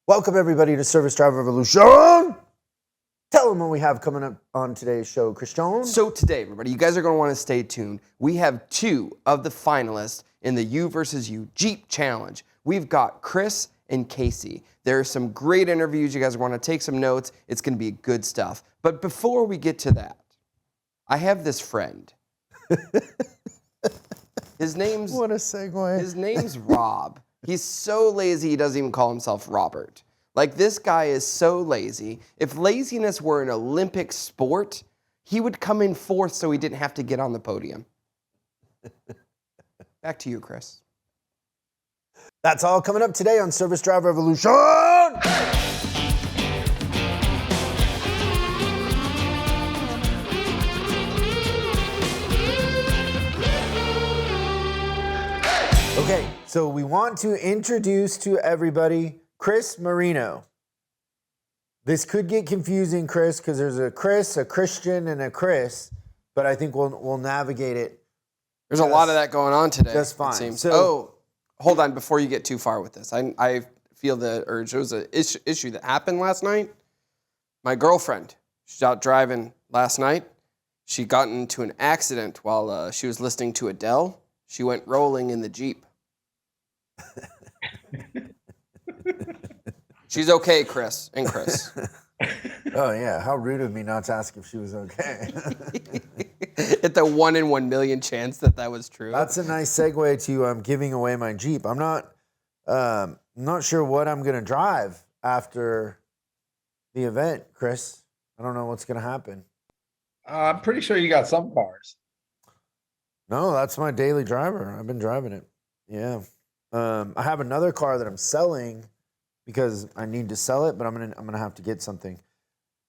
Welcome everybody to Service Drive Revolutiooooon. Tell them what we have coming up on today's show, Christian. So today, everybody, you guys are going to want to stay tuned. We have two of the finalists in the You versus You Jeep Challenge. We've got Chris and Casey. There are some great interviews. You guys want to take some notes. It's going to be good stuff. But before we get to that, I have this friend. His name's What a segue. His name's Rob. He's so lazy he doesn't even call himself Robert. Like, this guy is so lazy. If laziness were an Olympic sport, he would come in fourth so he didn't have to get on the podium. Back to you, Chris. That's all coming up today on Service Drive Revolutiooooon. Okay, so we want to introduce to everybody Chris Marino. This could get confusing, Chris, because there's a Chris, a Christian, and a Chris, but I think we'll navigate it. There's a lot of that going on today. Just fine. It seems. So, Hold on before you get too far with this. I feel the urge. There was an issue that happened last night. My girlfriend, she's out driving last night. She got into an accident while she was listening to Adele. She went rolling in the Jeep. She's okay, Chris. Oh, yeah. How rude of me not to ask if she was okay. At the 1 in 1 million chance that was true. That's a nice segue to giving away my Jeep. I'm not sure what I'm going to drive after the event, Chris. I don't know what's going to happen. I'm pretty sure you got some cars. No, that's my daily driver. I've been driving it. Yeah. I have another car that I'm selling because I need to sell it, but I'm gonna have to get something.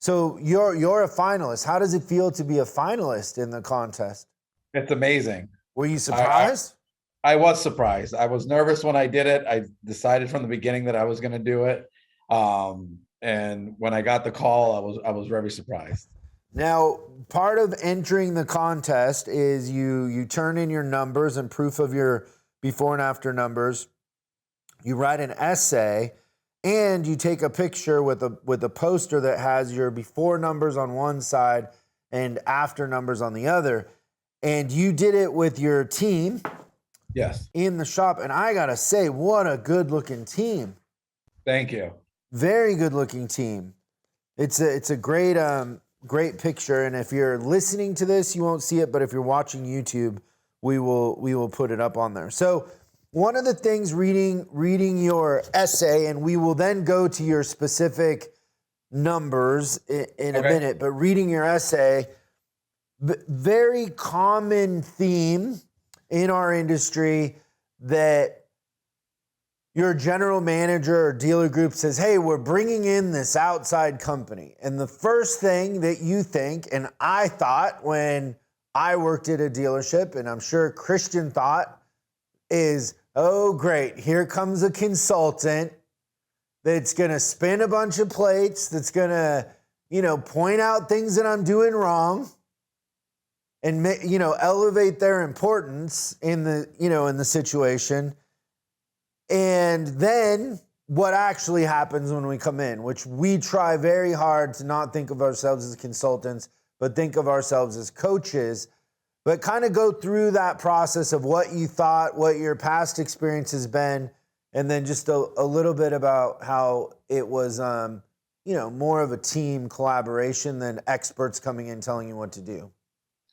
So you're a finalist. How does it feel to be a finalist in the contest? It's amazing. Were you surprised? I was surprised. I was nervous when I did it. I decided from the beginning that I was going to do it. And when I got the call, I was very surprised. Now, part of entering the contest is you turn in your numbers and proof of your before and after numbers. You write an essay, and you take a picture with a poster that has your before numbers on one side and after numbers on the other. And you did it with your team. Yes. In the shop. And I got to say, what a good looking team. Thank you. Very good looking team. It's a great picture. And if you're listening to this, you won't see it. But if you're watching YouTube, we will put it up on there. So one of the things reading your essay, and we will then go to your specific numbers in a minute, but reading your essay, very common theme in our industry that your general manager or dealer group says, hey, we're bringing in this outside company. And the first thing that you think, and I thought when I worked at a dealership, and I'm sure Christian thought, is, oh, great, here comes a consultant that's going to spin a bunch of plates, that's going to, point out things that I'm doing wrong and, elevate their importance in the situation. And then what actually happens when we come in, which we try very hard to not think of ourselves as consultants, but think of ourselves as coaches, but kind of go through that process of what you thought, what your past experience has been, and then just a little bit about how it was, more of a team collaboration than experts coming in telling you what to do.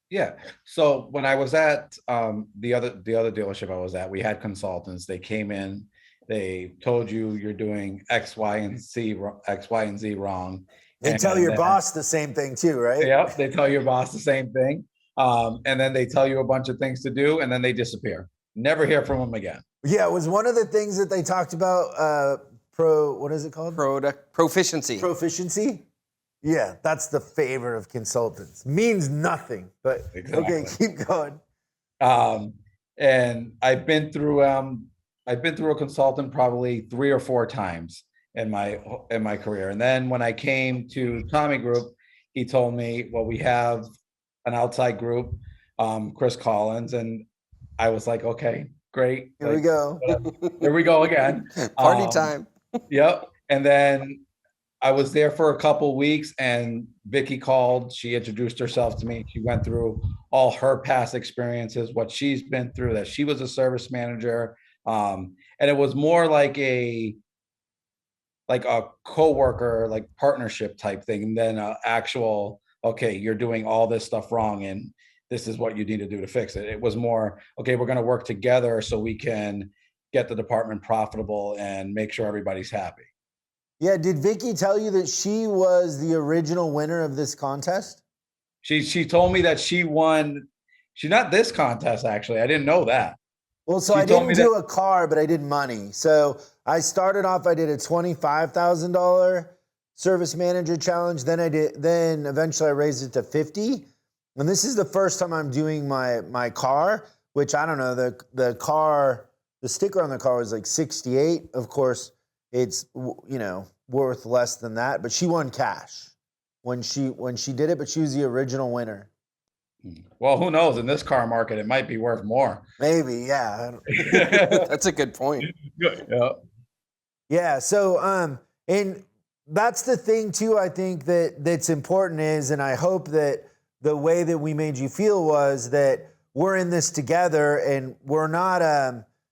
Yeah. So when I was at the other dealership I was at, we had consultants. They came in, they told you you're doing X, Y, and Z wrong. They tell your boss the same thing too, right? Yep. They tell your boss the same thing. And then they tell you a bunch of things to do, and then they disappear. Never hear from them again. Yeah, it was one of the things that they talked about, what is it called? Proficiency. Proficiency? Yeah, that's the favorite of consultants. Means nothing, but exactly. Okay, keep going. And I've been through a consultant probably 3 or 4 times in my career. And then when I came to Tommy Group, he told me, well, we have an outside group, Chris Collins, and I was like, okay, great. Here we go. Here we go again. Party time. Yep. And then I was there for a couple weeks, and Vicky called. She introduced herself to me. She went through all her past experiences, what she's been through, that she was a service manager. And it was more like a coworker, like partnership type thing than an actual, okay, you're doing all this stuff wrong and this is what you need to do to fix it. It was more, okay, we're going to work together so we can get the department profitable and make sure everybody's happy. Yeah, did Vicky tell you that she was the original winner of this contest? She told me that she won. She not this contest, actually. I didn't know that. Well, so She I told me didn't do a car, but I did money. So I started off, I did a $25,000 service manager challenge. Then eventually I raised it to 50. And this is the first time I'm doing my car, which I don't know, the car, the sticker on the car was like 68. Of course, it's, worth less than that, but she won cash when she did it, but she was the original winner. Well, who knows? In this car market, it might be worth more. Maybe, yeah. That's a good point. Yeah. Yeah. So, and that's the thing too. I think that's important is, and I hope that the way that we made you feel was that we're in this together, and we're not,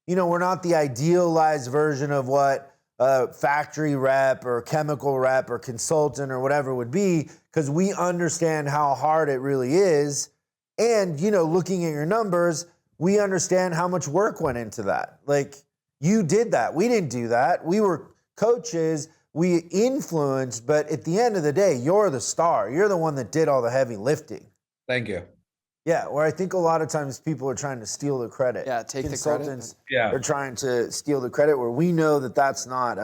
we're not the idealized version of what a factory rep or chemical rep or consultant or whatever would be, because we understand how hard it really is. And, looking at your numbers, we understand how much work went into that. Like, you did that. We didn't do that. We were coaches. We influenced. But at the end of the day, you're the star. You're the one that did all the heavy lifting. Thank you. Yeah, where I think a lot of times people are trying to steal the credit. Yeah, take the credit. Consultants Yeah. are trying to steal the credit, where we know that that's not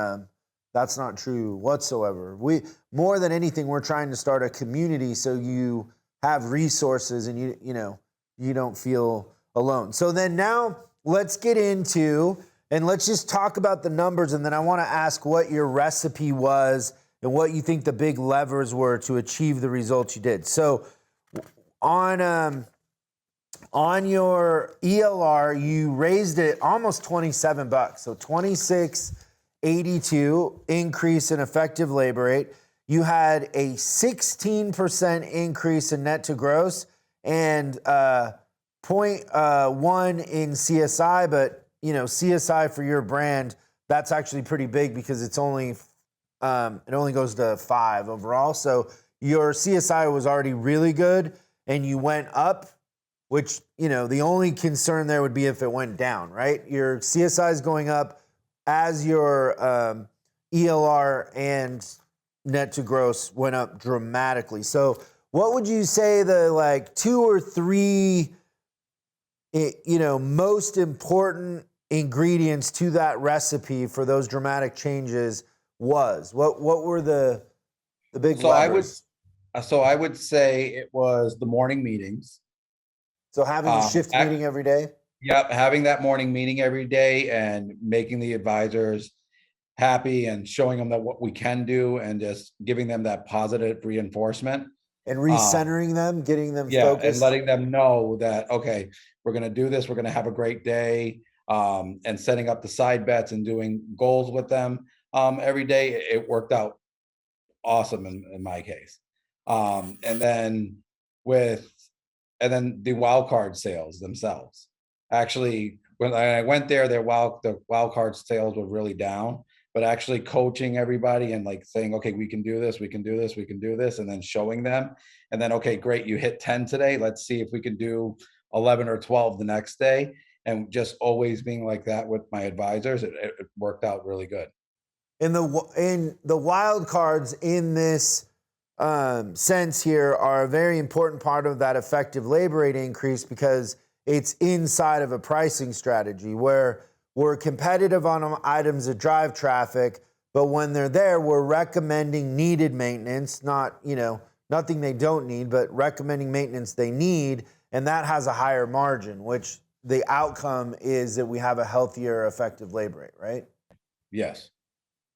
true whatsoever. We, more than anything, we're trying to start a community so you have resources and you don't feel alone. So then now let's get into, and let's just talk about the numbers, and then I want to ask what your recipe was and what you think the big levers were to achieve the results you did. So on your ELR, you raised it almost $27. So $26.82 increase in effective labor rate. You had a 16% increase in net to gross and 0.1 in CSI, but CSI for your brand, that's actually pretty big because it's only it only goes to 5 overall. So your CSI was already really good, and you went up, which the only concern there would be if it went down, right? Your CSI is going up as your ELR and net to gross went up dramatically. So what would you say the 2 or 3 most important ingredients to that recipe for those dramatic changes was? What were the big levers? I would say it was the morning meetings. So having a shift meeting every day? Yep, having that morning meeting every day and making the advisors happy and showing them that what we can do and just giving them that positive reinforcement. And recentering them, getting them focused. And letting them know that, okay, we're going to do this. We're going to have a great day, and setting up the side bets and doing goals with them every day. It worked out awesome in my case. And then the wild card sales themselves. Actually, when I went there, the wild card sales were really down, but actually coaching everybody and saying, okay, we can do this, we can do this, we can do this, and then showing them. And then, okay, great, you hit 10 today. Let's see if we can do 11 or 12 the next day. And just always being like that with my advisors, it worked out really good. In the wild cards in this sense here are a very important part of that effective labor rate increase, because it's inside of a pricing strategy where we're competitive on items that drive traffic, but when they're there, we're recommending needed maintenance, not, nothing they don't need, but recommending maintenance they need. And that has a higher margin, which the outcome is that we have a healthier effective labor rate, right? Yes.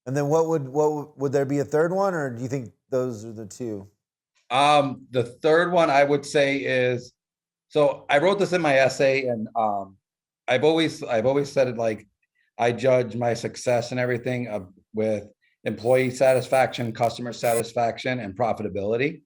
And then what would there be a third one, or do you think those are the two? The third one I would say is, so I wrote this in my essay, and I've always said it, I judge my success and everything with employee satisfaction, customer satisfaction, and profitability.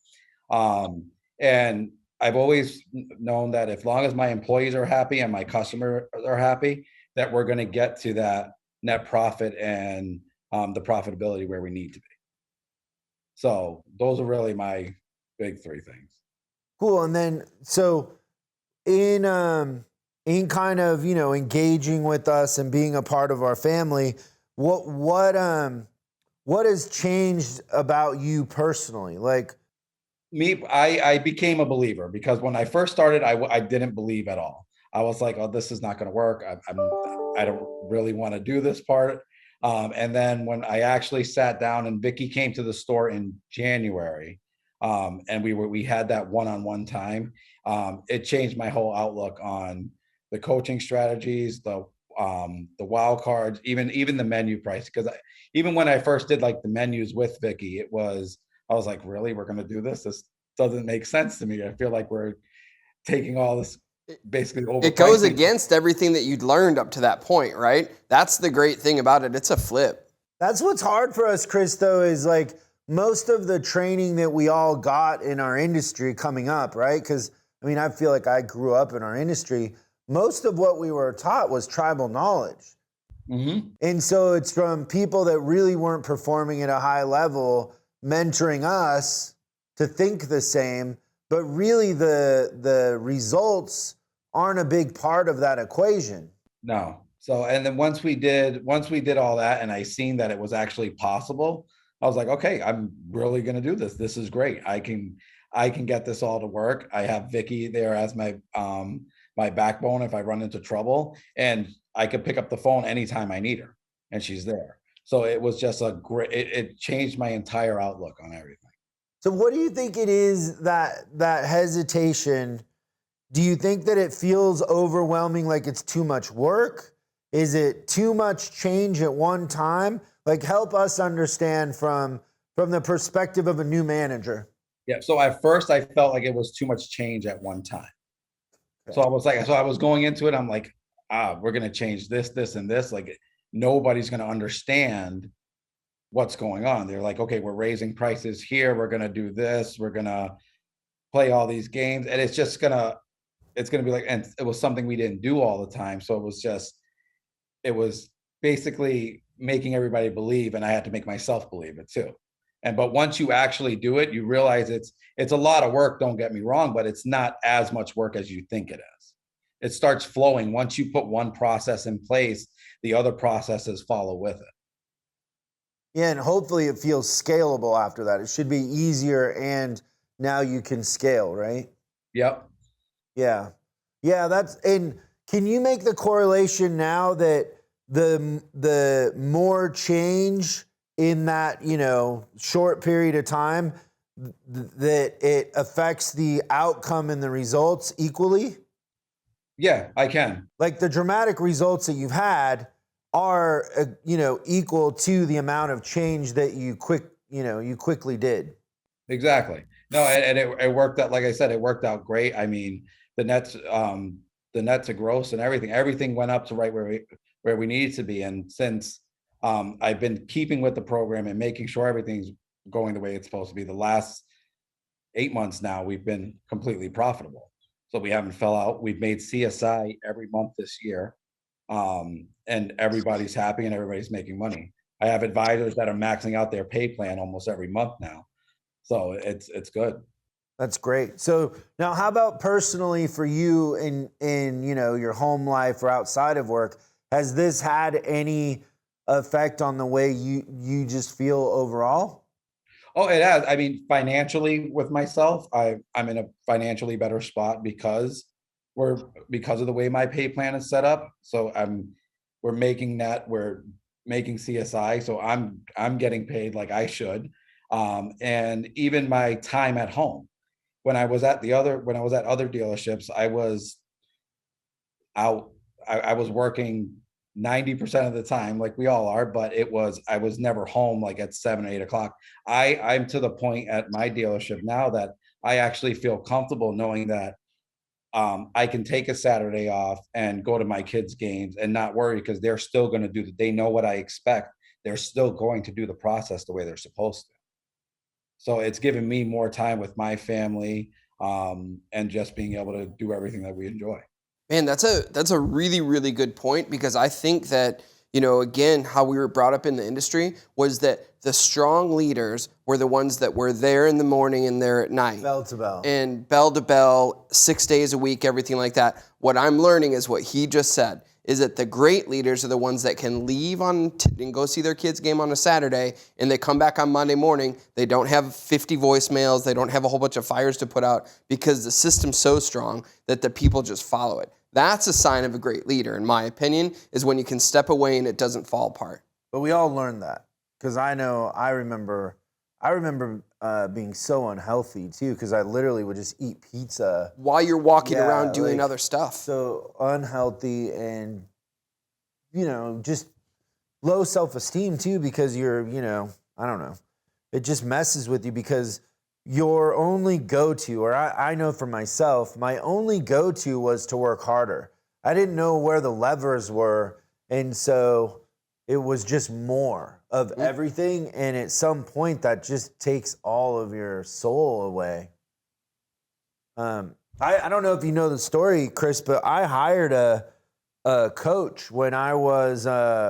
And I've always known that as long as my employees are happy and my customers are happy, that we're going to get to that net profit and the profitability where we need to be. So those are really my big three things. Cool. And then so in kind of, you know, engaging with us and being a part of our family, what has changed about you personally? Like Me, I became a believer because when I first started, I didn't believe at all. I was like, oh, this is not going to work. I don't really want to do this part. And then when I actually sat down and Vicky came to the store in January, and we had that one-on-one time, it changed my whole outlook on the coaching strategies, the wild cards, even the menu price. Because even when I first did like the menus with Vicky, I was like, really, we're going to do this? This doesn't make sense to me. I feel like we're taking all this basically overpricing. It goes against everything that you'd learned up to that point, right? That's the great thing about it. It's a flip. That's what's hard for us, Chris, though, is like most of the training that we all got in our industry coming up, right? Because, I mean, I feel like I grew up in our industry. Most of what we were taught was tribal knowledge. Mm-hmm. And so it's from people that really weren't performing at a high level, mentoring us to think the same, but really the results aren't a big part of that equation. No. So, and then once we did all that and I seen that it was actually possible, I was like, okay, I'm really going to do this. This is great. I can get this all to work. I have Vicky there as my backbone if I run into trouble, and I could pick up the phone anytime I need her and she's there. So it was just it changed my entire outlook on everything. So what do you think it is that hesitation? Do you think that it feels overwhelming, like it's too much work? Is it too much change at one time? Like, help us understand from the perspective of a new manager. Yeah. So at first I felt like it was too much change at one time. Okay. So I was going into it. I'm like, we're going to change this, this, and this. Like, nobody's going to understand what's going on. They're like, okay, we're raising prices here. We're going to do this. We're going to play all these games. And it's going to be like, and it was something we didn't do all the time. So it was basically making everybody believe, and I had to make myself believe it too. But once you actually do it, you realize it's a lot of work, don't get me wrong, but it's not as much work as you think it is. It starts flowing. Once you put one process in place, the other processes follow with it. Yeah, and hopefully it feels scalable after that. It should be easier, and now you can scale, right? Yep. Yeah. Yeah, and can you make the correlation now that the more change in that, you know, short period of time, that it affects the outcome and the results equally? Yeah, I can. Like the dramatic results that you've had are, equal to the amount of change that you quickly did. Exactly. No, and it worked out. Like I said, it worked out great. I mean, the net to gross and everything went up to right where we needed to be. And since I've been keeping with the program and making sure everything's going the way it's supposed to be, the last 8 months now, we've been completely profitable. So we haven't fell out. We've made CSI every month this year. And everybody's happy and everybody's making money. I have advisors that are maxing out their pay plan almost every month now. So it's good. That's great. So now how about personally for you in your home life or outside of work? Has this had any effect on the way you just feel overall? Oh, it has. I mean, financially with myself, I'm in a financially better spot because of the way my pay plan is set up. So we're making CSI. So I'm getting paid like I should. And even my time at home, when I was at other dealerships, I was out. I was working 90% of the time, like we all are, but I was never home like at 7 or 8 o'clock. I'm to the point at my dealership now that I actually feel comfortable knowing that I can take a Saturday off and go to my kids' games and not worry, because they're still going to they know what I expect. they're still going to do the process the way they're supposed to. So it's given me more time with my family, and just being able to do everything that we enjoy. Man, that's a really, really good point, because I think that, again, how we were brought up in the industry was that the strong leaders were the ones that were there in the morning and there at night. Bell to bell. And bell to bell, 6 days a week, everything like that. What I'm learning is what he just said, is that the great leaders are the ones that can leave and go see their kids' game on a Saturday, and they come back on Monday morning. They don't have 50 voicemails. They don't have a whole bunch of fires to put out, because the system's so strong that the people just follow it. That's a sign of a great leader, in my opinion, is when you can step away and it doesn't fall apart. But we all learned that, because I remember being so unhealthy too, because I literally would just eat pizza while you're walking around doing other stuff. So unhealthy, and just low self-esteem too, because you're, I don't know, it just messes with you, because your only go-to, or I know for myself, my only go-to was to work harder. I didn't know where the levers were, and so it was just more of everything, and at some point that just takes all of your soul away. I don't know if you know the story, Chris, but I hired a coach when I was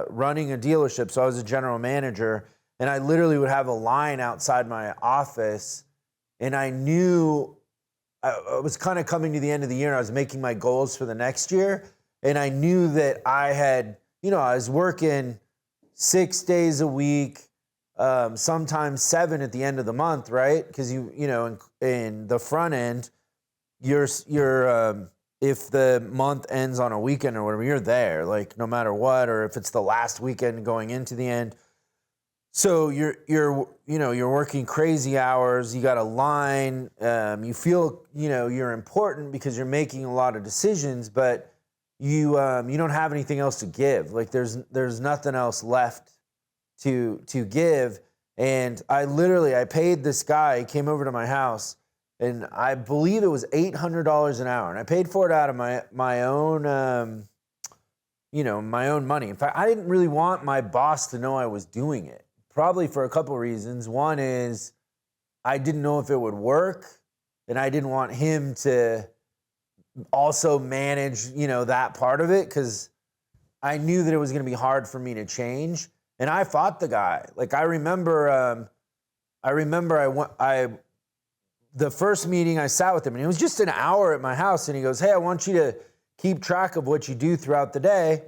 running a dealership. So I was a general manager, and I literally would have a line outside my office, and I knew I was kind of coming to the end of the year, and I was making my goals for the next year, and I knew that I had, I was working 6 days a week, sometimes 7 at the end of the month, right? Because in the front end, you're if the month ends on a weekend or whatever, you're there, like no matter what, or if it's the last weekend going into the end. So you're working crazy hours. You got a line. You feel you're important because you're making a lot of decisions, but you don't have anything else to give. Like there's nothing else left to give. And I paid this guy. He came over to my house, and I believe it was $800 an hour, and I paid for it out of my own my own money. In fact, I didn't really want my boss to know I was doing it. Probably for a couple of reasons. One is I didn't know if it would work, and I didn't want him to also manage, that part of it, because I knew that it was going to be hard for me to change. And I fought the guy. Like I remember the first meeting I sat with him, and it was just an hour at my house, and he goes, "Hey, I want you to keep track of what you do throughout the day."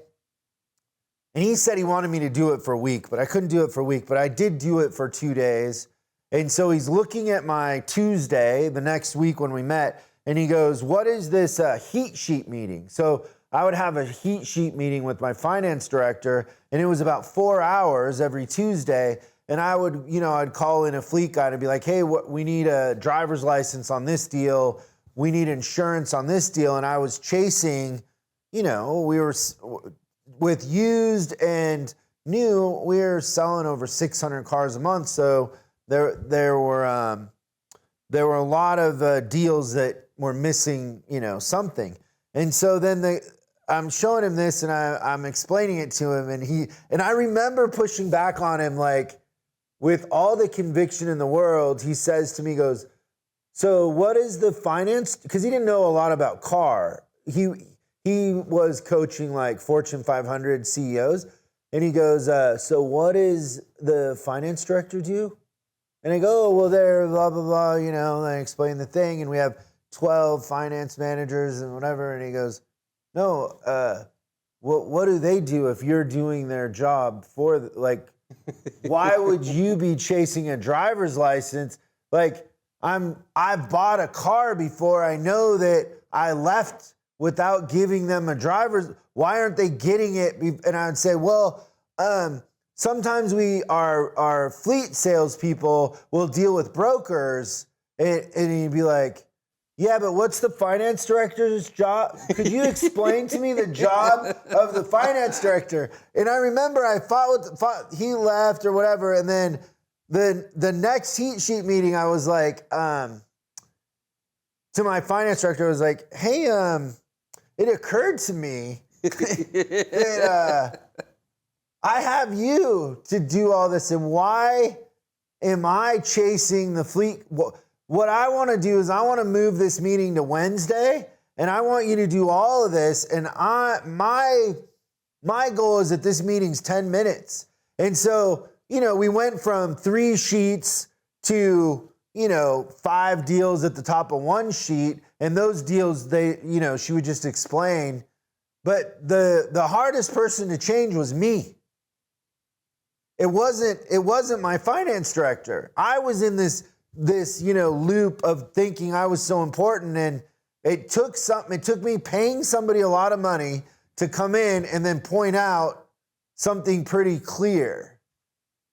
And he said he wanted me to do it for a week, but I couldn't do it for a week, but I did do it for 2 days. And so he's looking at my Tuesday, the next week when we met, and he goes, "What is this heat sheet meeting?" So I would have a heat sheet meeting with my finance director, and it was about 4 hours every Tuesday. And I would, I'd call in a fleet guy and be like, "Hey, we need a driver's license on this deal. We need insurance on this deal." And I was chasing, we were... with used and new, we were selling over 600 cars a month. So there were a lot of deals that were missing, something. And so then I'm showing him this, and I'm explaining it to him, and I remember pushing back on him, like with all the conviction in the world. He says to me, he goes, "So what is the finance?" Because he didn't know a lot about car. He was coaching like Fortune 500 CEOs. And he goes, "So what is the finance director do?" And I go, "Oh, well, they're blah, blah, blah," and I explain the thing. And we have 12 finance managers and whatever. And he goes, "No, what do they do if you're doing their job for, why would you be chasing a driver's license? Like, I've bought a car before. I know that I left without giving them a driver's. Why aren't they getting it?" And I would say, "Well, sometimes our fleet salespeople will deal with brokers." And he'd be like, "Yeah, but what's the finance director's job? Could you explain to me the job of the finance director?" And I remember I fought he left or whatever. And then the next heat sheet meeting, I was like, to my finance director, I was like, "Hey, it occurred to me that I have you to do all this, and why am I chasing the fleet? What I want to do is I want to move this meeting to Wednesday, and I want you to do all of this. And my goal is that this meeting's 10 minutes. And so, we went from 3 sheets to, 5 deals at the top of 1 sheet. And those deals, she would just explain. But the hardest person to change was me. It wasn't my finance director. I was in this loop of thinking I was so important, and it took me paying somebody a lot of money to come in and then point out something pretty clear.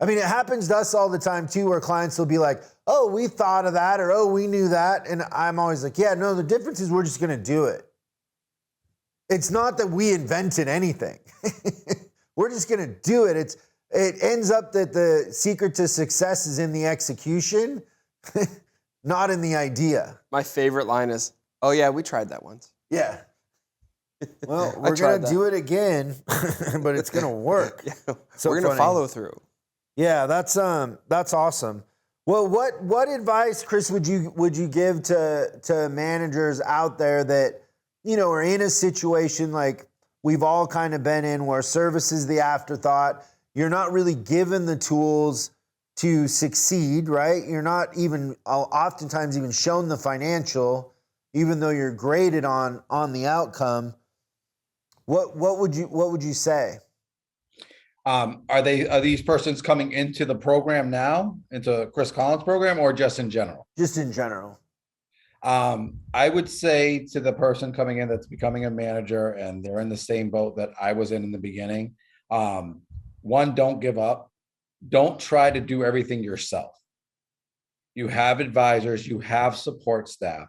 I mean, it happens to us all the time too, where clients will be like, oh, we thought of that, or oh, we knew that. And I'm always like, yeah, no, the difference is we're just going to do it. It's not that we invented anything. We're just going to do it. It ends up that the secret to success is in the execution, not in the idea. My favorite line is, oh yeah, we tried that once. Yeah. Well, we're going to do it again, but it's going to work. Yeah, so we're going to follow through. Yeah, that's awesome. Well, what advice, Chris, would you give to managers out there that, are in a situation like we've all kind of been in, where service is the afterthought? You're not really given the tools to succeed, right? You're not even oftentimes even shown the financial, even though you're graded on the outcome. What would you say? Are these persons coming into the program now, into Chris Collins' program, or just in general? Just in general. I would say to the person coming in that's becoming a manager and they're in the same boat that I was in the beginning, one, don't give up. Don't try to do everything yourself. You have advisors, you have support staff.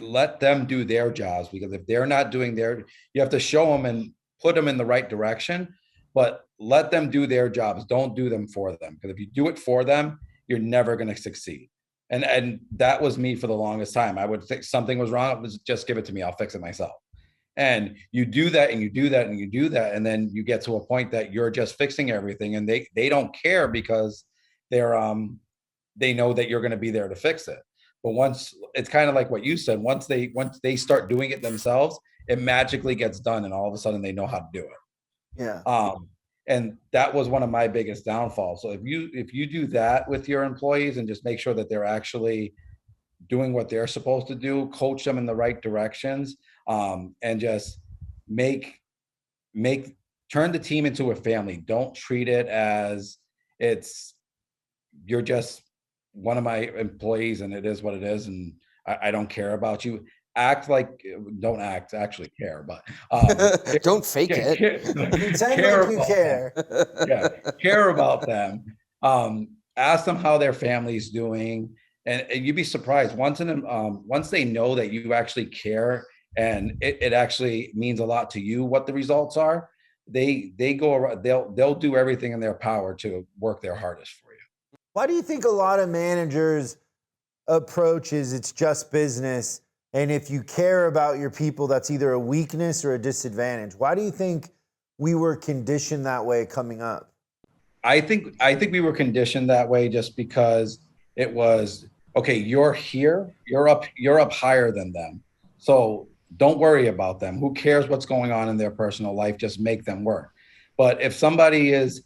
Let them do their jobs, because if they're not doing you have to show them and put them in the right direction, but let them do their jobs. Don't do them for them, because if you do it for them, you're never going to succeed. And that was me for the longest time. I would think something was wrong. Just give it to me. I'll fix it myself. And you do that and you do that and you do that. And then you get to a point that you're just fixing everything, and they don't care, because they know that you're going to be there to fix it. But once, it's kind of like what you said, once they start doing it themselves, it magically gets done, and all of a sudden they know how to do it. Yeah. And that was one of my biggest downfalls. So if you do that with your employees and just make sure that they're actually doing what they're supposed to do, coach them in the right directions, and just turn the team into a family. Don't treat it as you're just one of my employees and it is what it is, and I don't care about you. Don't actually care, but don't fake it. Pretend like you care. Yeah, care about them. Ask them how their family's doing, and you'd be surprised once they know that you actually care and it actually means a lot to you what the results are. They go around. They'll do everything in their power to work their hardest for you. Why do you think a lot of managers' approach is it's just business? And if you care about your people, that's either a weakness or a disadvantage. Why do you think we were conditioned that way coming up? I think we were conditioned that way just because it was, okay, you're here, you're up higher than them. So don't worry about them. Who cares what's going on in their personal life? Just make them work. But if somebody is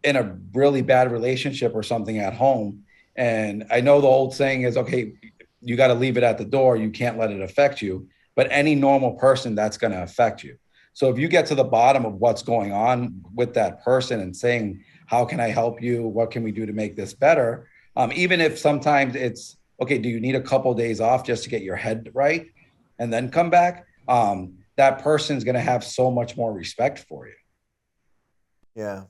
in a really bad relationship or something at home, and I know the old saying is, okay, you got to leave it at the door. You can't let it affect you. But any normal person, that's going to affect you. So if you get to the bottom of what's going on with that person and saying, how can I help you? What can we do to make this better? Even if sometimes it's, okay, do you need a couple of days off just to get your head right and then come back? That person's going to have so much more respect for you. Yeah.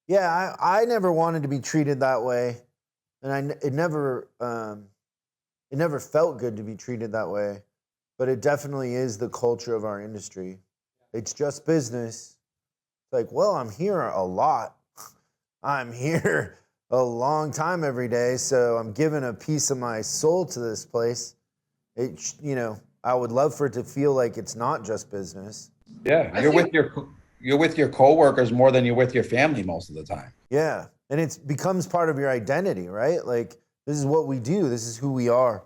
Yeah, I never wanted to be treated that way. And it never felt good to be treated that way, but it definitely is the culture of our industry. It's just business. It's like, well, I'm here a lot. I'm here a long time every day, so I'm giving a piece of my soul to this place. I would love for it to feel like it's not just business. Yeah, you're with your coworkers more than you're with your family most of the time. Yeah. And it becomes part of your identity, right? Like, this is what we do. This is who we are.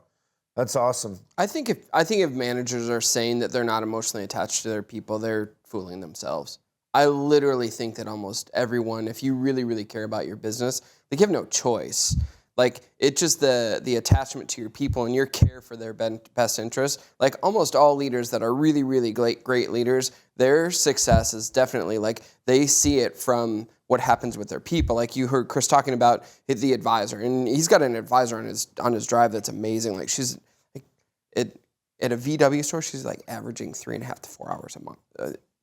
That's awesome. I think if managers are saying that they're not emotionally attached to their people, they're fooling themselves. I literally think that almost everyone, if you really, really care about your business, like you have no choice. Like, it's just the attachment to your people and your care for their best interest. Like, almost all leaders that are really, really great leaders, their success is definitely, like, they see it from what happens with their people. Like, you heard Chris talking about the advisor, and he's got an advisor on his drive that's amazing. Like, she's like, at a VW store, she's like averaging 3.5 to 4 hours a month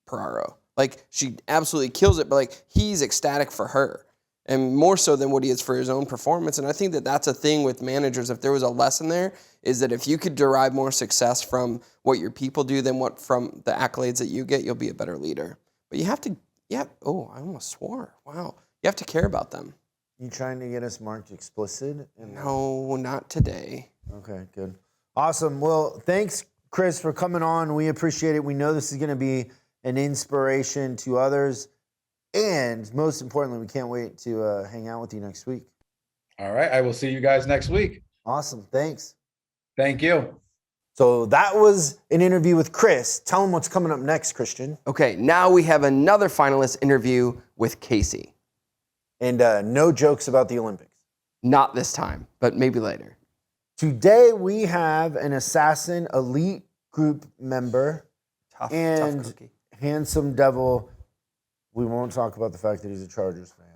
per RO. Like, she absolutely kills it, but like, he's ecstatic for her. And more so than what he is for his own performance. And I think that that's a thing with managers. If there was a lesson there, is that if you could derive more success from what your people do than what from the accolades that you get, you'll be a better leader. But you have to, oh, I almost swore. Wow. You have to care about them. You trying to get us marked explicit? No, not today. Okay, good. Awesome. Well, thanks, Chris, for coming on. We appreciate it. We know this is going to be an inspiration to others. And most importantly, we can't wait to hang out with you next week. All right. I will see you guys next week. Awesome. Thanks. Thank you. So that was an interview with Chris. Tell him what's coming up next, Christian. Okay, now we have another finalist interview with Casey. And no jokes about the Olympics. Not this time, but maybe later. Today we have an Assassin Elite group member Tough cookie. Handsome Devil. We won't talk about the fact that he's a Chargers fan.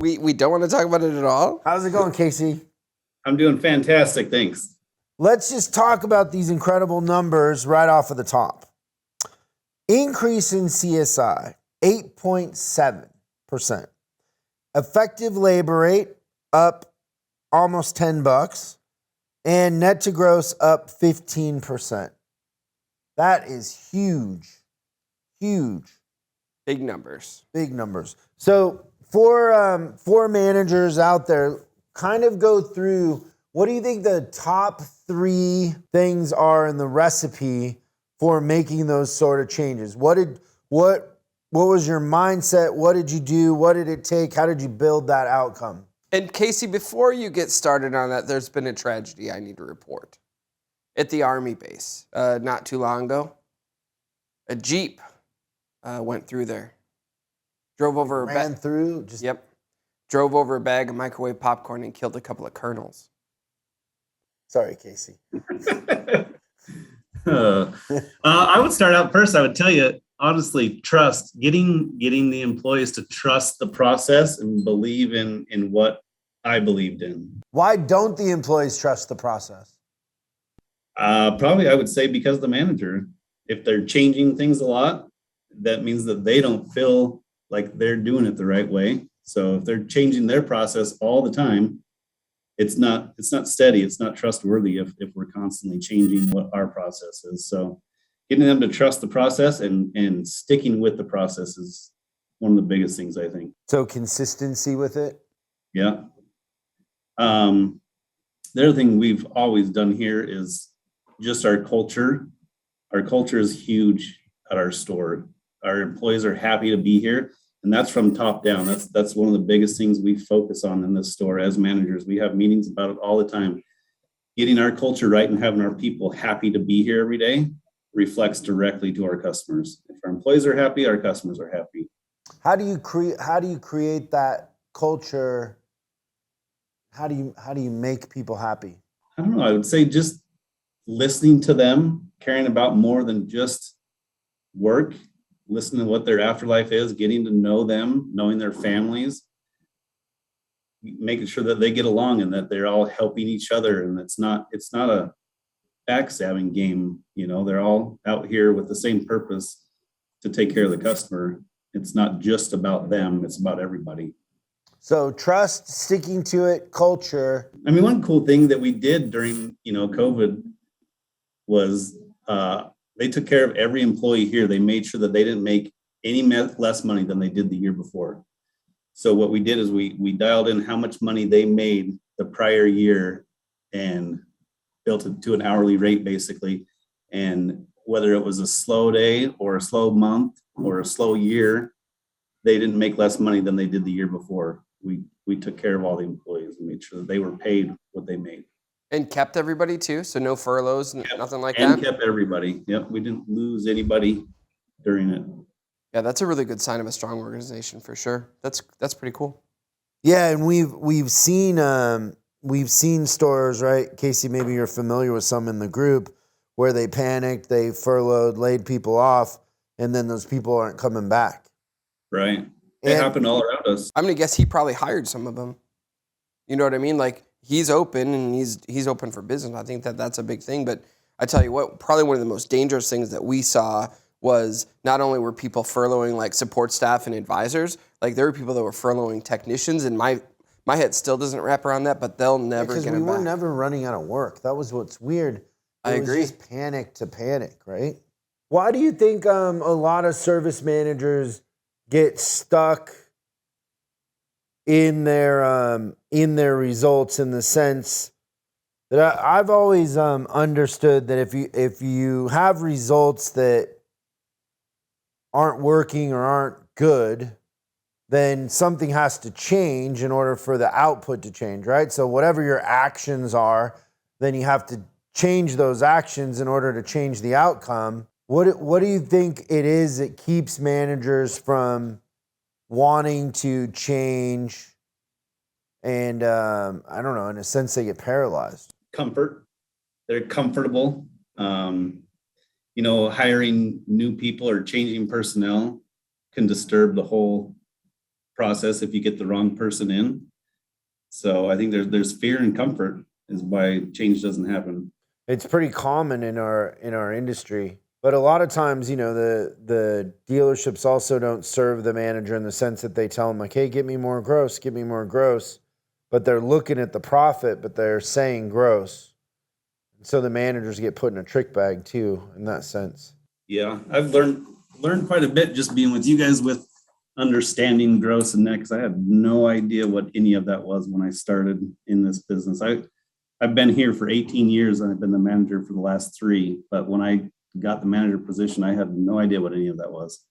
We don't want to talk about it at all? How's it going, Casey? I'm doing fantastic, thanks. Let's just talk about these incredible numbers right off of the top. Increase in CSI, 8.7%. Effective labor rate, up almost $10. And net to gross, up 15%. That is huge. Huge. Big numbers. Big numbers. So for managers out there, kind of go through, what do you think the top 3 things are in the recipe for making those sort of changes? What was your mindset? What did you do? What did it take? How did you build that outcome? And Casey, before you get started on that, there's been a tragedy I need to report. At the Army base, not too long ago, a Jeep went through there. Drove over Drove over a bag of microwave popcorn and killed a couple of colonels. Sorry, Casey. I would start out first. I would tell you, honestly, trust, getting the employees to trust the process and believe in what I believed in. Why don't the employees trust the process? Probably, I would say because of the manager. If they're changing things a lot, that means that they don't feel like they're doing it the right way. So if they're changing their process all the time, it's not steady. It's not trustworthy if we're constantly changing what our process is. So getting them to trust the process and sticking with the process is one of the biggest things, I think. So consistency with it? Yeah. The other thing we've always done here is just our culture. Our culture is huge at our store. Our employees are happy to be here, and that's from top down. That's one of the biggest things we focus on in this store as managers. We have meetings about it all the time. Getting our culture right and having our people happy to be here every day reflects directly to our customers. If our employees are happy, our customers are happy. How do you create that culture? How do you make people happy? I don't know. I would say just listening to them, caring about more than just work, listening to what their afterlife is, getting to know them, knowing their families, making sure that they get along and that they're all helping each other. And it's not a backstabbing game. You know, they're all out here with the same purpose to take care of the customer. It's not just about them. It's about everybody. So trust, sticking to it, culture. I mean, one cool thing that we did during, COVID was they took care of every employee here. They made sure that they didn't make any less money than they did the year before. So what we did is we dialed in how much money they made the prior year and built it to an hourly rate, basically. And whether it was a slow day or a slow month, or a slow year, they didn't make less money than they did the year before. We took care of all the employees and made sure that they were paid what they made. And kept everybody too, so no furloughs, nothing like And that? kept everybody. Yep, we didn't lose anybody during it. Yeah, that's a really good sign of a strong organization for sure. That's pretty cool. Yeah, and we've seen stores, right? Casey, maybe you're familiar with some in the group where they panicked, they furloughed, laid people off, and then those people aren't coming back. Right. It happened all around us. I'm gonna guess he probably hired some of them. You know what I mean? Like he's open and he's open for business. I think that's a big thing. But I tell you what, probably one of the most dangerous things that we saw was not only were people furloughing like support staff and advisors, like there were people that were furloughing technicians, and my head still doesn't wrap around that, but they'll never get it back. Because we were never running out of work. That was what's weird. I agree. Was just panic to panic, right? Why do you think a lot of service managers get stuck in their results, in the sense that I've always understood that if you have results that aren't working or aren't good, then something has to change in order for the output to change, right? So whatever your actions are, then you have to change those actions in order to change the outcome. What do you think it is that keeps managers from wanting to change? And I don't know, in a sense, they get paralyzed. Comfort. They're comfortable. Hiring new people or changing personnel can disturb the whole process if you get the wrong person in. So I think there's fear and comfort is why change doesn't happen. It's pretty common in our industry. But a lot of times, the dealerships also don't serve the manager in the sense that they tell them, like, hey, get me more gross. But they're looking at the profit, but they're saying gross. So the managers get put in a trick bag too, in that sense. Yeah, I've learned quite a bit just being with you guys with understanding gross and net, because I had no idea what any of that was when I started in this business. I've been here for 18 years and I've been the manager for the last 3. But when I got the manager position, I had no idea what any of that was.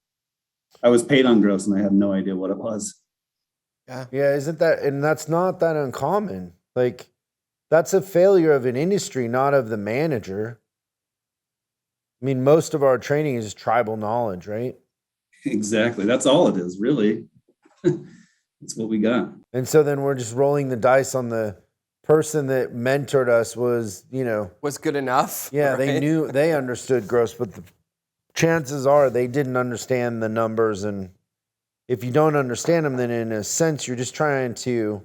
I was paid on gross and I had no idea what it was. Yeah, isn't that, and that's not that uncommon. Like, that's a failure of an industry, not of the manager. I mean, most of our training is tribal knowledge, right? Exactly. That's all it is, really. That's what we got. And so then we're just rolling the dice on the person that mentored us was good enough. Yeah, right? they understood gross, but the chances are they didn't understand the numbers. And if you don't understand them, then in a sense, you're just trying to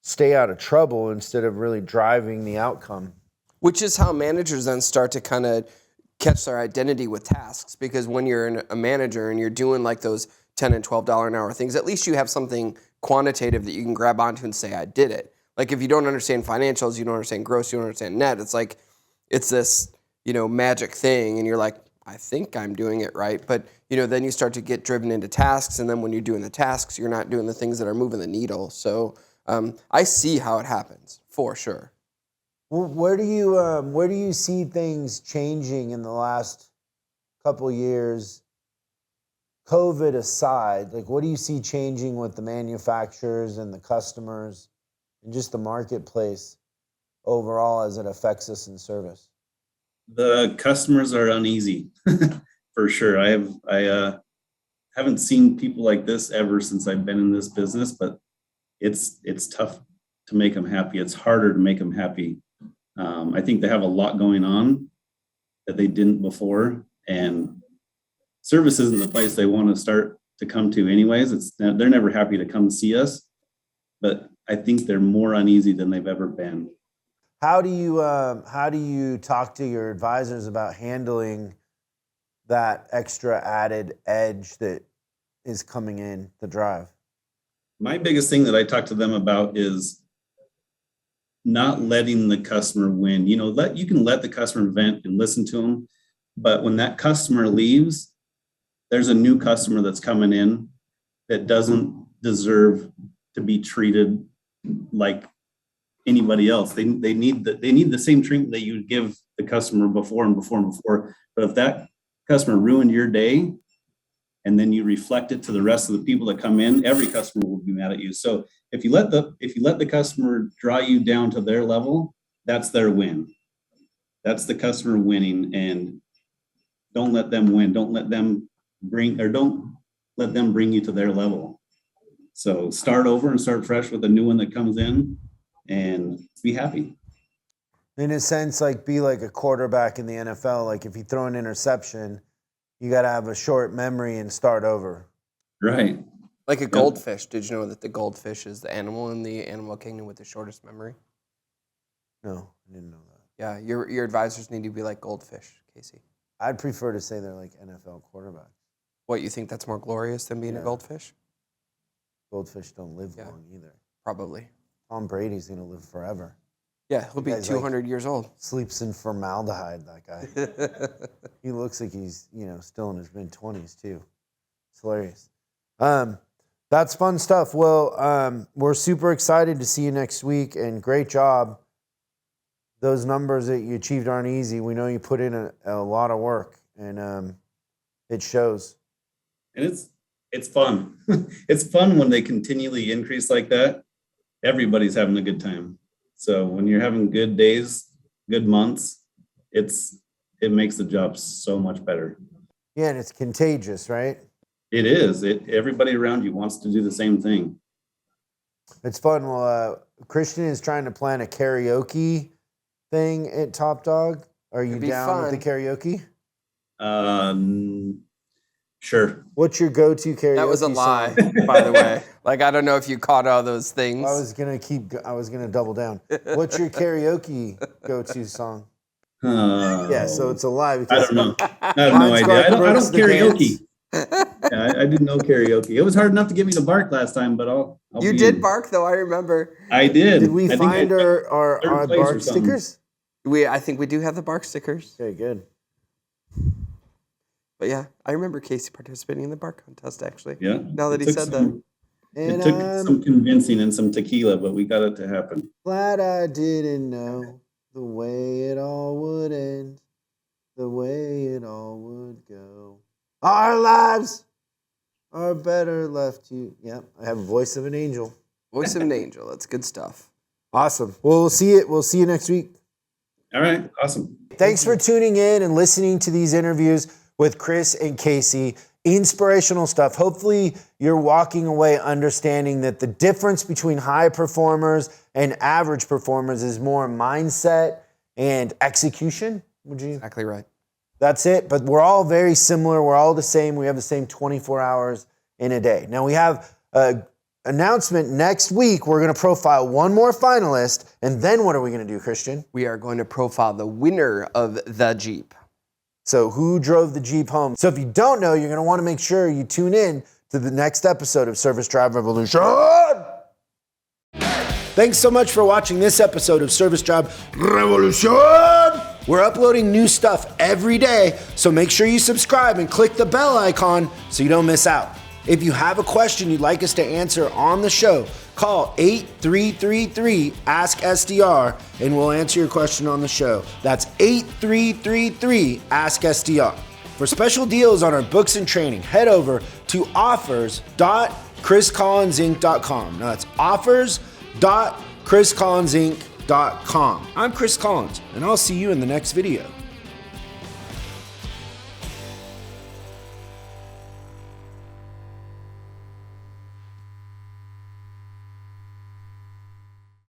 stay out of trouble instead of really driving the outcome. Which is how managers then start to kind of catch their identity with tasks, because when you're a manager and you're doing like those $10 and $12 an hour things, at least you have something quantitative that you can grab onto and say, I did it. Like if you don't understand financials, you don't understand gross, you don't understand net, it's like, it's this, magic thing. And you're like, I think I'm doing it right. But, then you start to get driven into tasks. And then when you're doing the tasks, you're not doing the things that are moving the needle. So I see how it happens for sure. Well, where do you see things changing in the last couple years, COVID aside? Like, what do you see changing with the manufacturers and the customers and just the marketplace overall as it affects us in service? The customers are uneasy for sure. I haven't seen people like this ever since I've been in this business, but it's tough to make them happy. It's harder to make them happy. I think they have a lot going on that they didn't before, and service isn't the place they want to start to come to anyways. They're never happy to come see us, but I think they're more uneasy than they've ever been. How do you talk to your advisors about handling that extra added edge that is coming in the drive? My biggest thing that I talk to them about is not letting the customer win. You can let the customer vent and listen to them, but when that customer leaves, there's a new customer that's coming in that doesn't deserve to be treated like anybody else. They need the same treatment that you would give the customer before and before and before. But if that customer ruined your day, and then you reflect it to the rest of the people that come in, every customer will be mad at you. So if you let the customer draw you down to their level, that's their win. That's the customer winning, and don't let them win. Don't let them bring you to their level. So start over and start fresh with a new one that comes in, and be happy. In a sense, like be like a quarterback in the NFL. Like if you throw an interception, you got to have a short memory and start over. Right. Like a goldfish. Did you know that the goldfish is the animal in the animal kingdom with the shortest memory? No, I didn't know that. Yeah, your advisors need to be like goldfish, Casey. I'd prefer to say they're like NFL quarterbacks. What, you think that's more glorious than being a goldfish? Goldfish don't live long either. Probably. Tom Brady's going to live forever. Yeah, he'll be 200 years old. Sleeps in formaldehyde, that guy. He looks like he's, still in his mid-20s too. It's hilarious. That's fun stuff. Well, we're super excited to see you next week, and great job. Those numbers that you achieved aren't easy. We know you put in a lot of work, and it shows. And it's fun. It's fun when they continually increase like that. Everybody's having a good time. So when you're having good days, good months, it makes the job so much better. Yeah, and it's contagious, right? It is. Everybody around you wants to do the same thing. It's fun. Well, Christian is trying to plan a karaoke thing at Top Dog. Are you down with the karaoke? Sure. What's your go-to karaoke That was a lie, song? by the way. Like, I don't know if you caught all those things. I was gonna double down. What's your karaoke go-to song? Yeah, so it's a lie. I don't know. I have no idea. I don't karaoke. Yeah, I didn't know karaoke. It was hard enough to get me to bark last time, but I'll You did bark, though, I remember. I did. Did we find our bark stickers? I think we do have the bark stickers. Okay, good. But yeah, I remember Casey participating in the bark contest, actually. Yeah. Now that he said that. And It took some convincing and some tequila, but we got it to happen. Glad I didn't know the way it all would end, the way it all would go. Our lives are better left to... Yep, I have a voice of an angel. Voice of an angel. That's good stuff. Awesome. Well, we'll see you next week. All right. Awesome. Thanks for tuning in and listening to these interviews with Chris and Casey. Inspirational stuff. Hopefully you're walking away understanding that the difference between high performers and average performers is more mindset and execution. Would you? Exactly right. That's it. But we're all very similar. We're all the same. We have the same 24 hours in a day. Now we have an announcement next week. We're going to profile one more finalist. And then what are we going to do, Christian? We are going to profile the winner of the Jeep. So who drove the Jeep home? So if you don't know, you're going to want to make sure you tune in to the next episode of Service Drive Revolution. Thanks so much for watching this episode of Service Drive Revolution. We're uploading new stuff every day, so make sure you subscribe and click the bell icon so you don't miss out. If you have a question you'd like us to answer on the show, call 8333-ASK-SDR and we'll answer your question on the show. That's 8333-ASK-SDR. For special deals on our books and training, head over to offers.chriscollinsinc.com. Now that's offers.chriscollinsinc.com. I'm Chris Collins, and I'll see you in the next video.